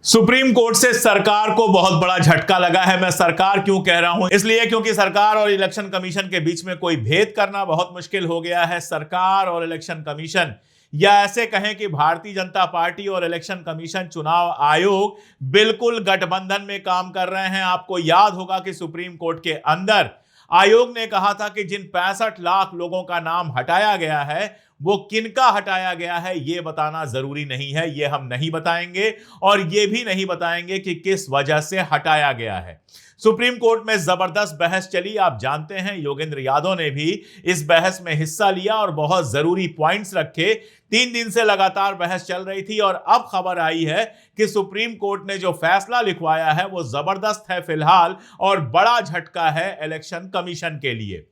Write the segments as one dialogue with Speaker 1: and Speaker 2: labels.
Speaker 1: Supreme court से सरकार को बहुत बड़ा झटका लगा है। मैं सरकार क्यों कह रहा हूं, इसलिए क्योंकि सरकार और इलेक्शन कमीशन के बीच में कोई भेद करना बहुत मुश्किल हो गया है। सरकार और इलेक्शन कमीशन, या ऐसे कहें कि भारतीय जनता पार्टी और इलेक्शन कमीशन, चुनाव आयोग बिल्कुल गठबंधन में काम कर रहे हैं। आपको याद होगा कि सुप्रीम कोर्ट के अंदर आयोग ने कहा था कि जिन 65 लाख लोगों का नाम हटाया गया है वो किनका हटाया गया है ये बताना जरूरी नहीं है। ये हम नहीं बताएंगे और ये भी नहीं बताएंगे कि किस वजह से हटाया गया है। सुप्रीम कोर्ट में जबरदस्त बहस चली। आप जानते हैं योगेंद्र यादव ने भी इस बहस में हिस्सा लिया और बहुत जरूरी पॉइंट्स रखे। 3 दिन से लगातार बहस चल रही थी और अब खबर आई है कि सुप्रीम कोर्ट ने जो फैसला लिखवाया है वो जबरदस्त है फिलहाल, और बड़ा झटका है इलेक्शन कमीशन के लिए।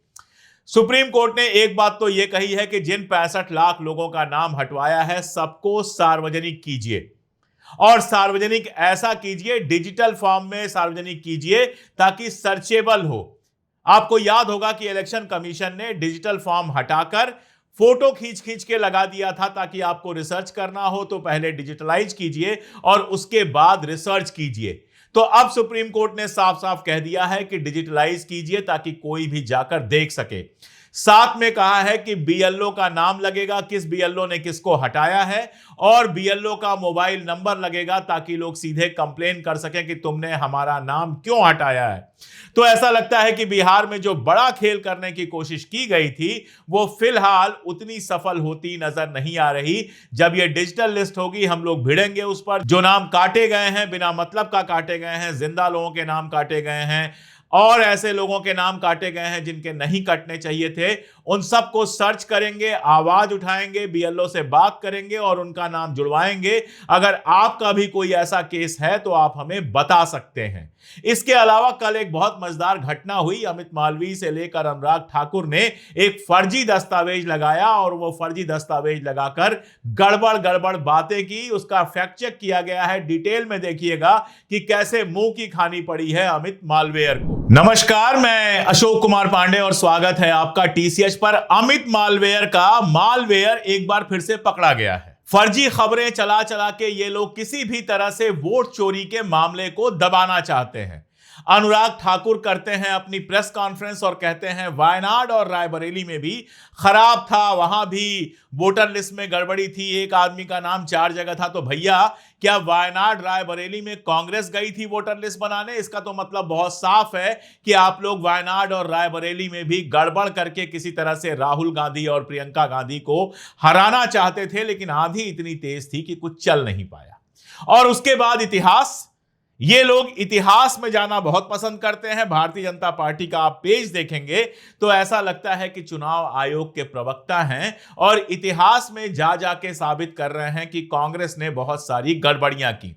Speaker 1: सुप्रीम कोर्ट ने एक बात तो यह कही है कि जिन 65 लाख लोगों का नाम हटवाया है सबको सार्वजनिक कीजिए, और सार्वजनिक ऐसा कीजिए, डिजिटल फॉर्म में सार्वजनिक कीजिए ताकि सर्चेबल हो। आपको याद होगा कि इलेक्शन कमीशन ने डिजिटल फॉर्म हटाकर फोटो खींच खींच के लगा दिया था ताकि आपको रिसर्च करना हो तो पहले डिजिटलाइज कीजिए और उसके बाद रिसर्च कीजिए। तो अब सुप्रीम कोर्ट ने साफ साफ कह दिया है कि डिजिटलाइज कीजिए ताकि कोई भी जाकर देख सके। साथ में कहा है कि बीएलओ का नाम लगेगा, किस बीएलओ ने किसको हटाया है, और बीएलओ का मोबाइल नंबर लगेगा ताकि लोग सीधे कंप्लेन कर सकें कि तुमने हमारा नाम क्यों हटाया है। तो ऐसा लगता है कि बिहार में जो बड़ा खेल करने की कोशिश की गई थी वो फिलहाल उतनी सफल होती नजर नहीं आ रही। जब ये डिजिटल लिस्ट होगी हम लोग भिड़ेंगे उस पर। जो नाम काटे गए हैं, बिना मतलब का काटे गए हैं, जिंदा लोगों के नाम काटे गए हैं और ऐसे लोगों के नाम काटे गए हैं जिनके नहीं कटने चाहिए थे, उन सबको सर्च करेंगे, आवाज उठाएंगे, बीएलओ से बात करेंगे और उनका नाम जुड़वाएंगे। अगर आपका भी कोई ऐसा केस है तो आप हमें बता सकते हैं। इसके अलावा कल एक बहुत मजेदार घटना हुई। अमित मालवीय से लेकर अनुराग ठाकुर ने एक फर्जी दस्तावेज लगाया और वो फर्जी दस्तावेज लगाकर गड़बड़ गड़बड़ बातें की। उसका फैक्ट चेक किया गया है। डिटेल में देखिएगा कि कैसे मुंह की खानी पड़ी है अमित मालवीय को। नमस्कार, मैं अशोक कुमार पांडे और स्वागत है आपका टीसीएच पर। अमित मालवीय का मालवेयर एक बार फिर से पकड़ा गया है। फर्जी खबरें चला चला के ये लोग किसी भी तरह से वोट चोरी के मामले को दबाना चाहते हैं। अनुराग ठाकुर करते हैं अपनी प्रेस कॉन्फ्रेंस और कहते हैं वायनाड और रायबरेली में भी खराब था, वहां भी वोटर लिस्ट में गड़बड़ी थी, एक आदमी का नाम 4 जगह था। तो भैया, क्या वायनाड रायबरेली में कांग्रेस गई थी वोटर लिस्ट बनाने? इसका तो मतलब बहुत साफ है कि आप लोग वायनाड और रायबरेली में भी गड़बड़ करके किसी तरह से राहुल गांधी और प्रियंका गांधी को हराना चाहते थे, लेकिन आंधी इतनी तेज थी कि कुछ चल नहीं पाया। और उसके बाद इतिहास, ये लोग इतिहास में जाना बहुत पसंद करते हैं। भारतीय जनता पार्टी का आप पेज देखेंगे तो ऐसा लगता है कि चुनाव आयोग के प्रवक्ता हैं और इतिहास में जा जाके साबित कर रहे हैं कि कांग्रेस ने बहुत सारी गड़बड़ियां की।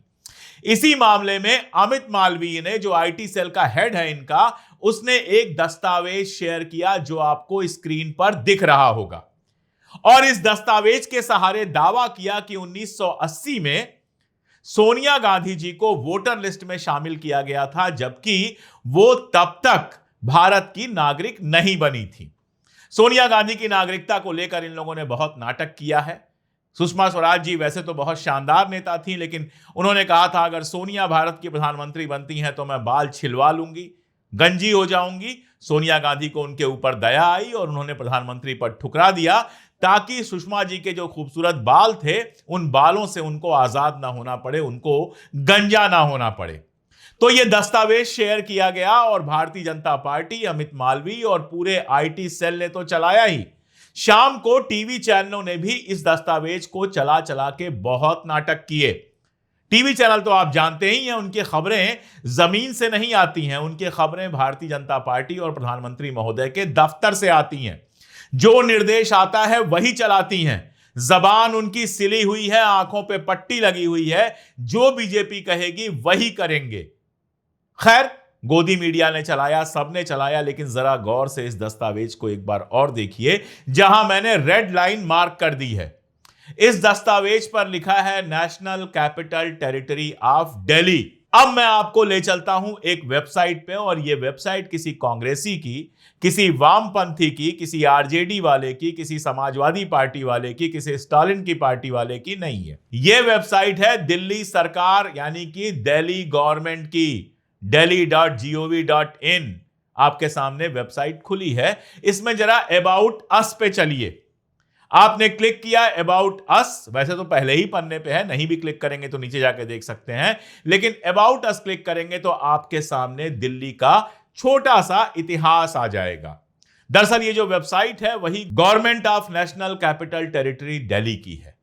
Speaker 1: इसी मामले में अमित मालवीय ने, जो आईटी सेल का हेड है इनका, उसने एक दस्तावेज शेयर किया जो आपको स्क्रीन पर दिख रहा होगा, और इस दस्तावेज के सहारे दावा किया कि 1980 में सोनिया गांधी जी को वोटर लिस्ट में शामिल किया गया था, जबकि वो तब तक भारत की नागरिक नहीं बनी थी। सोनिया गांधी की नागरिकता को लेकर इन लोगों ने बहुत नाटक किया है। सुषमा स्वराज जी वैसे तो बहुत शानदार नेता थी, लेकिन उन्होंने कहा था अगर सोनिया भारत की प्रधानमंत्री बनती हैं तो मैं बाल छिलवा लूंगी, गंजी हो जाऊंगी। सोनिया गांधी को उनके ऊपर दया आई और उन्होंने प्रधानमंत्री पद ठुकरा दिया ताकि सुषमा जी के जो खूबसूरत बाल थे उन बालों से उनको आजाद ना होना पड़े, उनको गंजा ना होना पड़े। तो यह दस्तावेज शेयर किया गया और भारतीय जनता पार्टी, अमित मालवीय और पूरे आईटी सेल ने तो चलाया ही। शाम को टीवी चैनलों ने भी इस दस्तावेज को चला चला के बहुत नाटक किए। टीवी चैनल तो आप जानते ही हैं, उनकी खबरें जमीन से नहीं आती हैं, उनकी खबरें भारतीय जनता पार्टी और प्रधानमंत्री महोदय के दफ्तर से आती हैं। जो निर्देश आता है वही चलाती हैं। जबान उनकी सिली हुई है, आंखों पे पट्टी लगी हुई है, जो बीजेपी कहेगी वही करेंगे। खैर, गोदी मीडिया ने चलाया, सबने चलाया, लेकिन जरा गौर से इस दस्तावेज को एक बार और देखिए, जहां मैंने रेड लाइन मार्क कर दी है। इस दस्तावेज पर लिखा है national capital territory of Delhi. अब मैं आपको ले चलता हूं एक वेबसाइट पे, और ये वेबसाइट किसी कांग्रेसी की, किसी वामपंथी की, किसी आरजेडी वाले की, किसी समाजवादी पार्टी वाले की, किसी स्टालिन की पार्टी वाले की नहीं है। ये वेबसाइट है दिल्ली सरकार यानी कि दिल्ली गवर्नमेंट की, delhi.gov.in। आपके सामने वेबसाइट खुली है। इसमें जरा अबाउट अस पे चलिए। आपने क्लिक किया अबाउट अस, वैसे तो पहले ही पन्ने पे है, नहीं भी क्लिक करेंगे तो नीचे जाके देख सकते हैं, लेकिन अबाउट अस क्लिक करेंगे तो आपके सामने दिल्ली का छोटा सा इतिहास आ जाएगा। दरअसल ये जो वेबसाइट है वही government of national capital territory Delhi की है।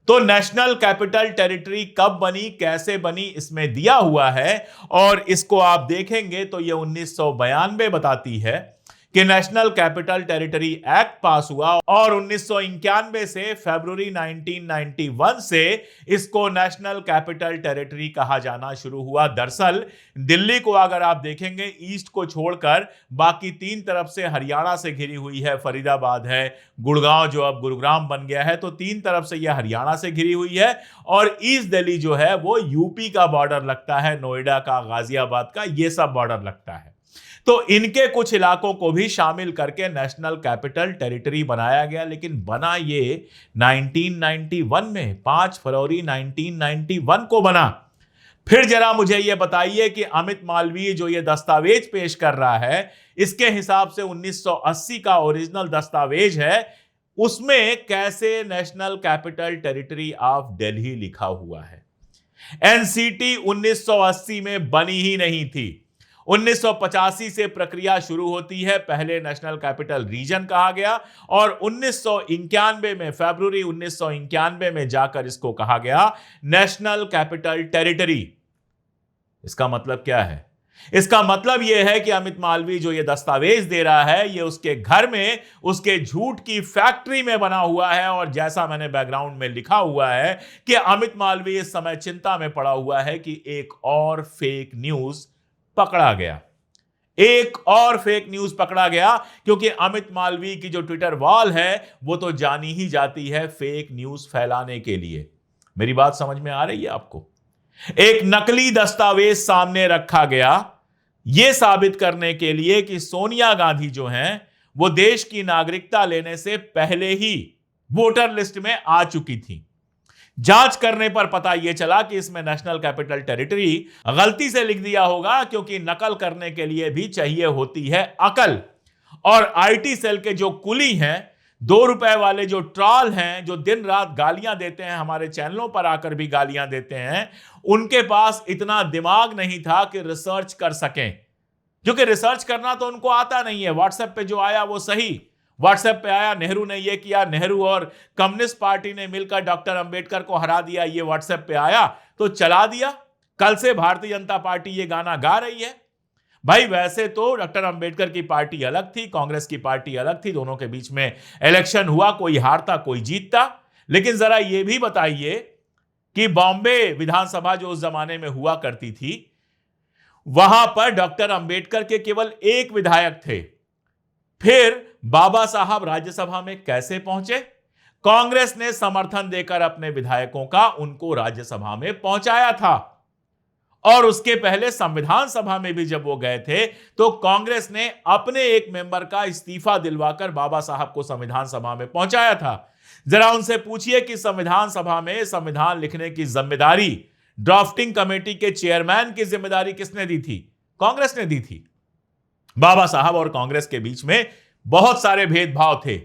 Speaker 1: तो नेशनल कैपिटल टेरिटरी कब बनी, कैसे बनी, इसमें दिया हुआ है, और इसको आप देखेंगे तो ये 1992 बताती है कि नेशनल कैपिटल टेरिटरी एक्ट पास हुआ, और 1991 से फरवरी 1991 से इसको नेशनल कैपिटल टेरिटरी कहा जाना शुरू हुआ। दरअसल दिल्ली को अगर आप देखेंगे, ईस्ट को छोड़कर बाकी तीन तरफ से हरियाणा से घिरी हुई है, फरीदाबाद है, गुड़गांव जो अब गुरुग्राम बन गया है, तो तीन तरफ से यह हरियाणा से घिरी हुई है, और ईस्ट दिल्ली जो है वो यूपी का बॉर्डर लगता है, नोएडा का, गाजियाबाद का, ये सब बॉर्डर लगता है। तो इनके कुछ इलाकों को भी शामिल करके नेशनल कैपिटल टेरिटरी बनाया गया, लेकिन बना ये 1991 में, 5 फरवरी 1991 को बना। फिर जरा मुझे ये बताइए कि अमित मालवीय जो ये दस्तावेज पेश कर रहा है, इसके हिसाब से 1980 का ओरिजिनल दस्तावेज है, उसमें कैसे national capital territory of Delhi लिखा हुआ है। एनसीटी 1980 में बनी ही नहीं थी। 1985 से प्रक्रिया शुरू होती है, पहले नेशनल कैपिटल रीजन कहा गया, और 1991 में, फरवरी 1991 में जाकर इसको कहा गया नेशनल कैपिटल टेरिटरी। इसका मतलब क्या है? इसका मतलब यह है कि अमित मालवीय जो ये दस्तावेज दे रहा है, ये उसके घर में, उसके झूठ की फैक्ट्री में बना हुआ है, और जैसा मैंने बैकग्राउंड में लिखा हुआ है कि अमित मालवीय इस समय चिंता में पड़ा हुआ है कि एक और फेक न्यूज पकड़ा गया, एक और फेक न्यूज पकड़ा गया, क्योंकि अमित मालवीय की जो ट्विटर वॉल है वो तो जानी ही जाती है फेक न्यूज फैलाने के लिए। मेरी बात समझ में आ रही है आपको? एक नकली दस्तावेज सामने रखा गया यह साबित करने के लिए कि सोनिया गांधी जो हैं वो देश की नागरिकता लेने से पहले ही वोटर लिस्ट में आ चुकी थी। जांच करने पर पता यह चला कि इसमें नेशनल कैपिटल टेरिटरी गलती से लिख दिया होगा, क्योंकि नकल करने के लिए भी चाहिए होती है अकल। और आईटी सेल के जो कुली हैं, 2 रुपए वाले जो ट्रॉल हैं, जो दिन रात गालियां देते हैं, हमारे चैनलों पर आकर भी गालियां देते हैं, उनके पास इतना दिमाग नहीं था कि रिसर्च कर सकें, क्योंकि रिसर्च करना तो उनको आता नहीं है। व्हाट्सएप पे जो आया वो सही, व्हाट्सएप पे आया नेहरू ने ये किया, नेहरू और कम्युनिस्ट पार्टी ने मिलकर डॉक्टर अंबेडकर को हरा दिया, ये व्हाट्सएप पे आया तो चला दिया। कल से भारतीय जनता पार्टी ये गाना गा रही है। भाई वैसे तो डॉक्टर अंबेडकर की पार्टी अलग थी, कांग्रेस की पार्टी अलग थी, दोनों के बीच में इलेक्शन हुआ, कोई हारता कोई जीतता। लेकिन जरा ये भी बताइए कि बॉम्बे विधानसभा जो उस जमाने में हुआ करती थी, वहां पर डॉक्टर अंबेडकर के केवल एक विधायक थे। फिर बाबा साहब राज्यसभा में कैसे पहुंचे? कांग्रेस ने समर्थन देकर अपने विधायकों का उनको राज्यसभा में पहुंचाया था। और उसके पहले संविधान सभा में भी जब वो गए थे तो कांग्रेस ने अपने एक मेंबर का इस्तीफा दिलवाकर बाबा साहब को संविधान सभा में पहुंचाया था। जरा उनसे पूछिए कि संविधान सभा में संविधान लिखने की जिम्मेदारी, ड्राफ्टिंग कमेटी के चेयरमैन की जिम्मेदारी किसने दी थी? कांग्रेस ने दी थी। बाबा साहब और कांग्रेस के बीच में बहुत सारे भेदभाव थे,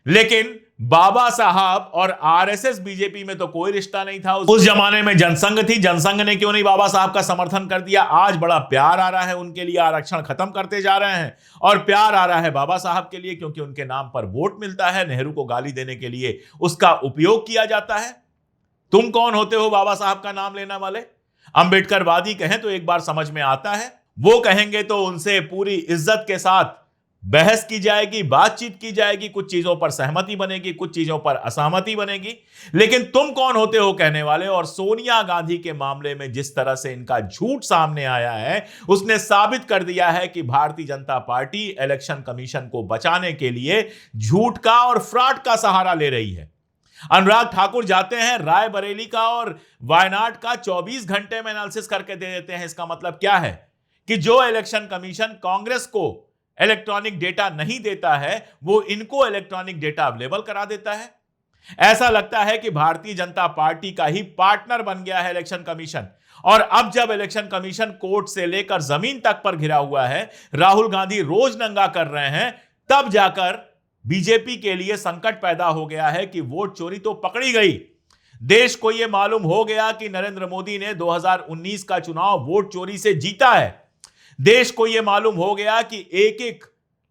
Speaker 1: लेकिन बाबा साहब और आरएसएस बीजेपी में तो कोई रिश्ता नहीं था। उस जमाने में जनसंघ थी, जनसंघ ने क्यों नहीं बाबा साहब का समर्थन कर दिया? आज बड़ा प्यार आ रहा है उनके लिए, आरक्षण खत्म करते जा रहे हैं, और प्यार आ रहा है बाबा साहब के लिए क्योंकि उनके नाम पर वोट मिलता है, नेहरू को गाली देने के लिए उसका उपयोग किया जाता है। तुम कौन होते हो बाबा साहब का नाम लेने वाले? अंबेडकरवादी कहें तो एक बार समझ में आता है, वो कहेंगे तो उनसे पूरी इज्जत के साथ बहस की जाएगी, बातचीत की जाएगी, कुछ चीजों पर सहमति बनेगी, कुछ चीजों पर असहमति बनेगी। लेकिन तुम कौन होते हो कहने वाले? और सोनिया गांधी के मामले में जिस तरह से इनका झूठ सामने आया है, उसने साबित कर दिया है कि Bharatiya Janata party election commission को बचाने के लिए झूठ का और फ्रॉड का सहारा ले रही है। अनुराग ठाकुर जाते हैं रायबरेली का और वायनाड का 24 घंटे में एनालिसिस करके दे देते हैं। इसका मतलब क्या है कि जो इलेक्शन कमीशन कांग्रेस को इलेक्ट्रॉनिक डेटा नहीं देता है, वो इनको इलेक्ट्रॉनिक डेटा अवेलेबल करा देता है। ऐसा लगता है कि भारतीय जनता पार्टी का ही पार्टनर बन गया है इलेक्शन कमीशन। और अब जब इलेक्शन कमीशन कोर्ट से लेकर जमीन तक पर घिरा हुआ है, राहुल गांधी रोज नंगा कर रहे हैं, तब जाकर बीजेपी के लिए संकट पैदा हो गया है कि वोट चोरी तो पकड़ी गई। देश को यह मालूम हो गया कि नरेंद्र मोदी ने 2019 का चुनाव वोट चोरी से जीता है। देश को यह मालूम हो गया कि एक एक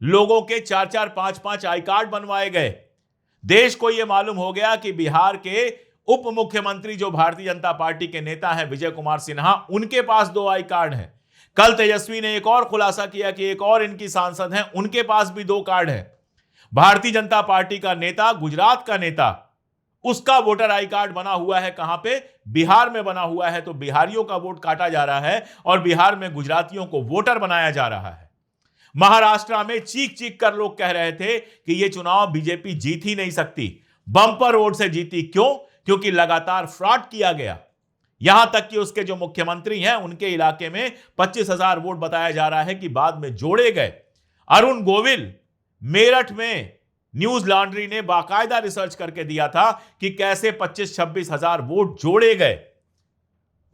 Speaker 1: लोगों के 4-4, 5-5 आई कार्ड बनवाए गए। देश को यह मालूम हो गया कि बिहार के उप मुख्यमंत्री जो भारतीय जनता पार्टी के नेता हैं विजय कुमार सिन्हा, उनके पास 2 आई कार्ड हैं। कल तेजस्वी ने एक और खुलासा किया कि एक और इनकी सांसद हैं, उनके पास भी 2 कार्ड है। भारतीय जनता पार्टी का नेता, गुजरात का नेता, उसका वोटर आई कार्ड बना हुआ है कहां पे? बिहार में बना हुआ है। तो बिहारियों का वोट काटा जा रहा है और बिहार में गुजरातियों को वोटर बनाया जा रहा है। महाराष्ट्र में चीख चीख कर लोग कह रहे थे कि यह चुनाव बीजेपी जीत ही नहीं सकती, बंपर वोट से जीती। क्यों? क्योंकि लगातार फ्रॉड किया गया। यहां तक कि उसके जो मुख्यमंत्री हैं, उनके इलाके में 25,000 वोट बताया जा रहा है कि बाद में जोड़े गए। अरुण गोविल मेरठ में न्यूज लॉन्ड्री ने बाकायदा रिसर्च करके दिया था कि कैसे 25-26 हजार वोट जोड़े गए।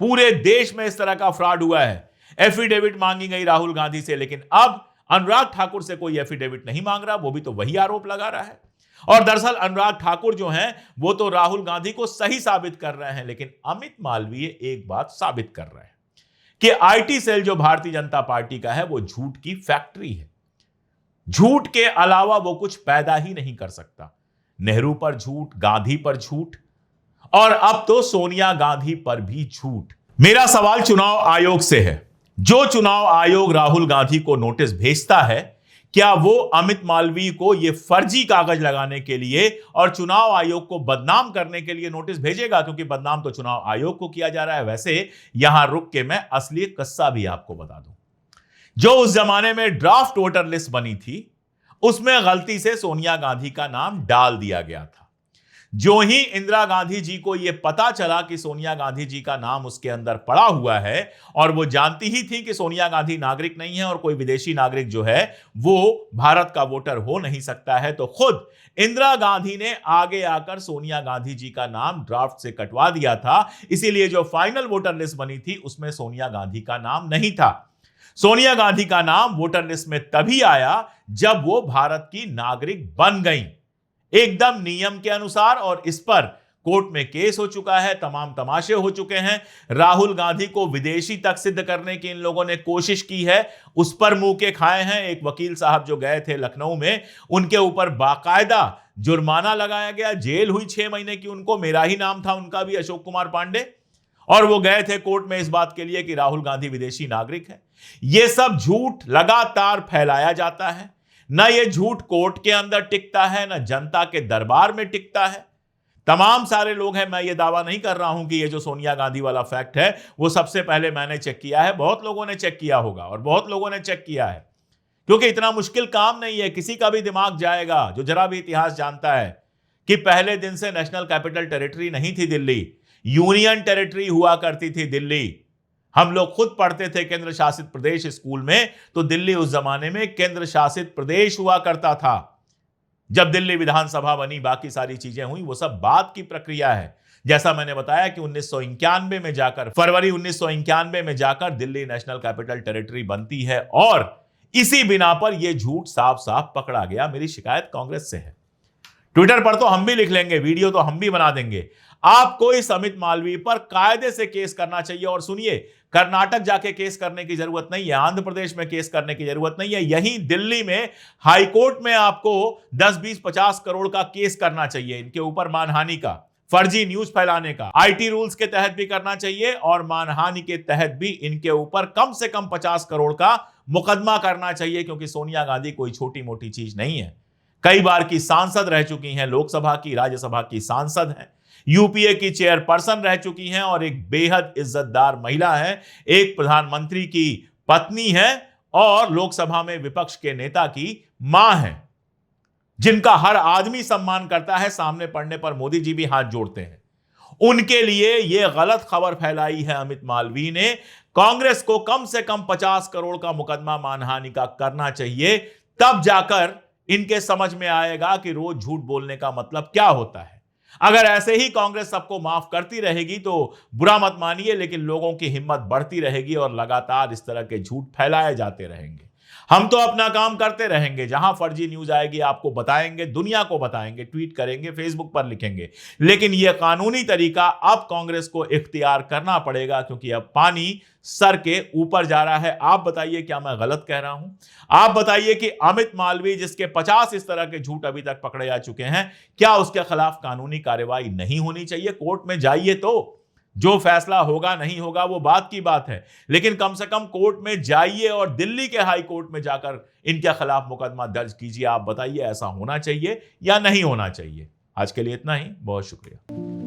Speaker 1: पूरे देश में इस तरह का फ्रॉड हुआ है। एफिडेविट मांगी गई राहुल गांधी से, लेकिन अब अनुराग ठाकुर से कोई एफिडेविट नहीं मांग रहा, वो भी तो वही आरोप लगा रहा है। और दरअसल अनुराग ठाकुर जो हैं, वो तो राहुल गांधी को सही साबित कर रहे हैं, लेकिन अमित मालवीय एक बात साबित कर रहे हैं कि आईटी सेल जो भारतीय जनता पार्टी का है, वो झूठ की फैक्ट्री है। झूठ के अलावा वो कुछ पैदा ही नहीं कर सकता। नेहरू पर झूठ, गांधी पर झूठ, और अब तो सोनिया गांधी पर भी झूठ। मेरा सवाल चुनाव आयोग से है। जो चुनाव आयोग राहुल गांधी को नोटिस भेजता है, क्या वो अमित मालवीय को यह फर्जी कागज लगाने के लिए और चुनाव आयोग को बदनाम करने के लिए नोटिस भेजेगा? क्योंकि बदनाम तो चुनाव आयोग को किया जा रहा है। वैसे यहां रुक के मैं असली किस्सा भी आपको बता दूं। जो उस जमाने में ड्राफ्ट वोटर लिस्ट बनी थी, उसमें गलती से सोनिया गांधी का नाम डाल दिया गया था। जो ही इंदिरा गांधी जी को यह पता चला कि सोनिया गांधी जी का नाम उसके अंदर पड़ा हुआ है, और वो जानती ही थी कि सोनिया गांधी नागरिक नहीं है और कोई विदेशी नागरिक जो है वो भारत का वोटर हो नहीं सकता है, तो खुद इंदिरा गांधी ने आगे आकर सोनिया गांधी जी का नाम ड्राफ्ट से कटवा दिया था। इसीलिए जो फाइनल वोटर लिस्ट बनी थी, उसमें सोनिया गांधी का नाम नहीं था। सोनिया गांधी का नाम वोटर लिस्ट में तभी आया जब वो भारत की नागरिक बन गई, एकदम नियम के अनुसार। और इस पर कोर्ट में केस हो चुका है, तमाम तमाशे हो चुके हैं। राहुल गांधी को विदेशी तक सिद्ध करने की इन लोगों ने कोशिश की है, उस पर मुंह के खाए हैं। एक वकील साहब जो गए थे लखनऊ में, उनके ऊपर बाकायदा जुर्माना लगाया गया, जेल हुई 6 महीने की उनको। मेरा ही नाम था उनका भी, अशोक कुमार पांडे, और वो गए थे कोर्ट में इस बात के लिए कि राहुल गांधी विदेशी नागरिक है। यह सब झूठ लगातार फैलाया जाता है। ना ये झूठ कोर्ट के अंदर टिकता है, ना जनता के दरबार में टिकता है। तमाम सारे लोग हैं, मैं ये दावा नहीं कर रहा हूं कि ये जो सोनिया गांधी वाला फैक्ट है वो सबसे पहले मैंने चेक किया है। बहुत लोगों ने चेक किया होगा और बहुत लोगों ने चेक किया है, क्योंकि इतना मुश्किल काम नहीं है। किसी का भी दिमाग जाएगा जो जरा भी इतिहास जानता है कि पहले दिन से नेशनल कैपिटल टेरिटरी नहीं थी दिल्ली, यूनियन टेरिटरी हुआ करती थी दिल्ली। हम लोग खुद पढ़ते थे केंद्र शासित प्रदेश स्कूल में, तो दिल्ली उस जमाने में केंद्र शासित प्रदेश हुआ करता था। जब दिल्ली विधानसभा बनी, बाकी सारी चीजें हुई, वो सब बाद की प्रक्रिया है। जैसा मैंने बताया कि 1991 में जाकर, फरवरी 1991 में जाकर दिल्ली नेशनल कैपिटल टेरिटरी बनती है, और इसी बिना पर यह झूठ साफ साफ पकड़ा गया। मेरी शिकायत कांग्रेस से है। ट्विटर पर तो हम भी लिख लेंगे, वीडियो तो हम भी बना देंगे। आपको इस अमित मालवीय पर कायदे से केस करना चाहिए। और सुनिए, कर्नाटक जाके केस करने की जरूरत नहीं है, आंध्र प्रदेश में केस करने की जरूरत नहीं है, यहीं दिल्ली में हाई कोर्ट में आपको 10, 20, 50 करोड़ का केस करना चाहिए इनके ऊपर, मानहानि का, फर्जी न्यूज फैलाने का। आईटी रूल्स के तहत भी करना चाहिए और मानहानि के तहत भी इनके ऊपर कम से कम 50 करोड़ का मुकदमा करना चाहिए, क्योंकि सोनिया गांधी कोई छोटी मोटी चीज नहीं है। कई बार की सांसद रह चुकी हैं, लोकसभा की, राज्यसभा की सांसद हैं, यूपीए की चेयरपर्सन रह चुकी हैं और एक बेहद इज्जतदार महिला है, एक प्रधानमंत्री की पत्नी है और लोकसभा में विपक्ष के नेता की मां है। जिनका हर आदमी सम्मान करता है, सामने पड़ने पर मोदी जी भी हाथ जोड़ते हैं। उनके लिए यह गलत खबर फैलाई है अमित मालवीय ने। कांग्रेस को कम से कम 50 करोड़ का मुकदमा मानहानि का करना चाहिए, तब जाकर इनके समझ में आएगा कि रोज झूठ बोलने का मतलब क्या होता है। अगर ऐसे ही कांग्रेस सबको माफ करती रहेगी तो बुरा मत मानिए, लेकिन लोगों की हिम्मत बढ़ती रहेगी और लगातार इस तरह के झूठ फैलाए जाते रहेंगे। हम तो अपना काम करते रहेंगे, जहां फर्जी न्यूज आएगी आपको बताएंगे, दुनिया को बताएंगे, ट्वीट करेंगे, फेसबुक पर लिखेंगे। लेकिन यह कानूनी तरीका अब कांग्रेस को इख्तियार करना पड़ेगा, क्योंकि अब पानी सर के ऊपर जा रहा है। आप बताइए, क्या मैं गलत कह रहा हूं? आप बताइए कि अमित मालवीय, जिसके 50 इस तरह के झूठ अभी तक पकड़े जा चुके हैं, क्या उसके खिलाफ कानूनी कार्रवाई नहीं होनी चाहिए? कोर्ट में जाइए, तो जो फैसला होगा नहीं होगा वो बात की बात है, लेकिन कम से कम कोर्ट में जाइए और दिल्ली के हाई कोर्ट में जाकर इनके खिलाफ मुकदमा दर्ज कीजिए। आप बताइए, ऐसा होना चाहिए या नहीं होना चाहिए? आज के लिए इतना ही, बहुत शुक्रिया।